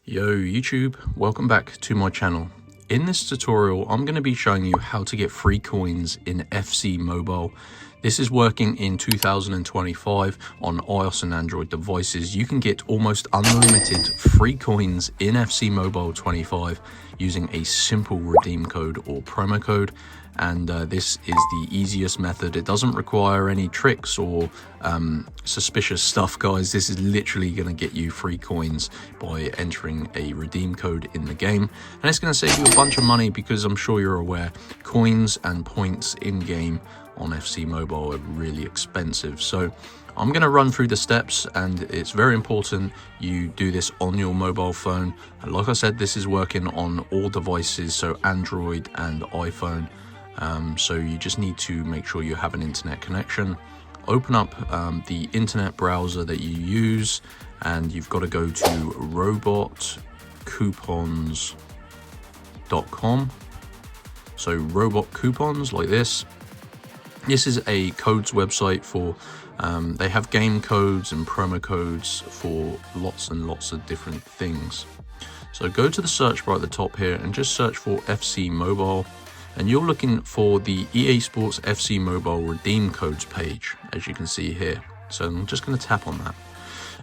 Yo YouTube, welcome back to my channel. In this tutorial, I'm going to be showing you how to get free coins in FC Mobile. This is working in 2025 on iOS and Android devices. You can get almost unlimited free coins in FC Mobile 25 using a simple redeem code or promo code. And this is the easiest method. It doesn't require any tricks or suspicious stuff, guys. This is literally going to get you free coins by entering a redeem code in the game, and it's going to save you a bunch of money because I'm sure you're aware coins and points in game on FC Mobile are really expensive. So I'm going to run through the steps, and it's very important you do this on your mobile phone. And like I said, this is working on all devices, so Android and iPhone. So you just need to make sure you have an internet connection. Open up the internet browser that you use, and you've got to go to robotcoupons.com. So robot coupons, like this. This is a codes website for they have game codes and promo codes for lots and lots of different things. So go to the search bar at the top here and just search for FC Mobile. And you're looking for the EA Sports FC Mobile redeem codes page, as you can see here. So I'm just going to tap on that.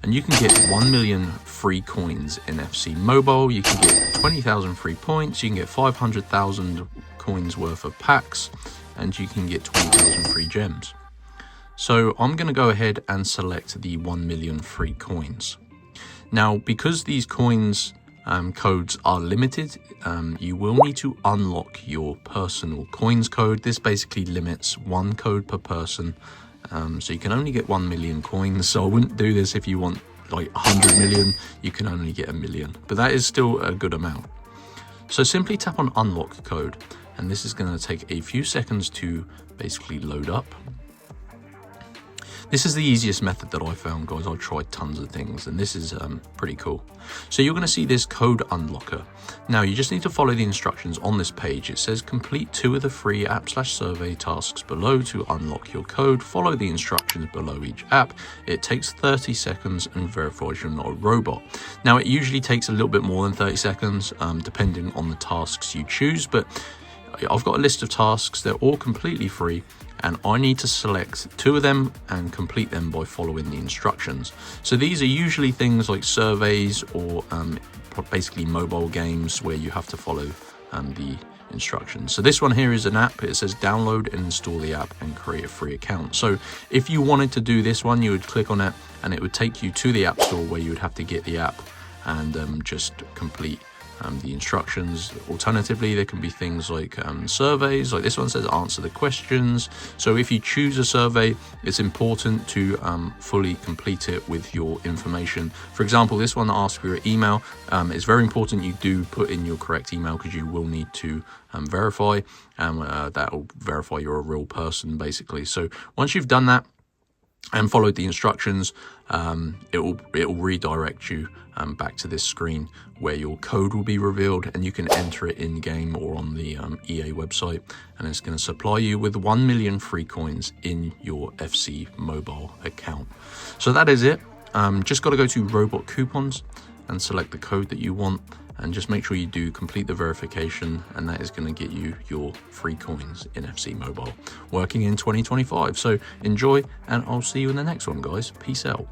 And you can get 1 million free coins in FC Mobile. You can get 20,000 free points. You can get 500,000 coins worth of packs. And you can get 20,000 free gems. So I'm going to go ahead and select the 1 million free coins. Now, because these coins codes are limited, you will need to unlock your personal coins code. This basically limits one code per person, so you can only get 1 million coins. So I wouldn't do this if you want like 100 million. You can only get 1 million, but that is still a good amount. So simply tap on unlock code, and this is going to take a few seconds to basically load up. This is the easiest method that I found, guys. I've tried tons of things, and this is pretty cool. So you're going to see this code unlocker. Now, you just need to follow the instructions on this page. It says complete 2 of the free app/survey tasks below to unlock your code. Follow the instructions below each app. It takes 30 seconds and verifies you're not a robot. Now, it usually takes a little bit more than 30 seconds, depending on the tasks you choose, but I've got a list of tasks. They're all completely free, and I need to select 2 of them and complete them by following the instructions. So these are usually things like surveys or basically mobile games where you have to follow the instructions. So this one here is an app. It says download and install the app and create a free account. So if you wanted to do this one, you would click on it and it would take you to the App Store where you would have to get the app and just complete the instructions. Alternatively, there can be things like surveys, like this one says answer the questions. So if you choose a survey, it's important to fully complete it with your information. For example, this one asks for your email. It's very important you do put in your correct email because you will need to verify, that will verify you're a real person basically. So once you've done that and followed the instructions, it will redirect you back to this screen where your code will be revealed, and you can enter it in game or on the EA website, and it's going to supply you with 1 million free coins in your FC Mobile account. So that is it. Just got to go to Robot Coupons and select the code that you want, and just make sure you do complete the verification, and that is going to get you your free coins in FC Mobile working in 2025. So enjoy, and I'll see you in the next one, guys. Peace out.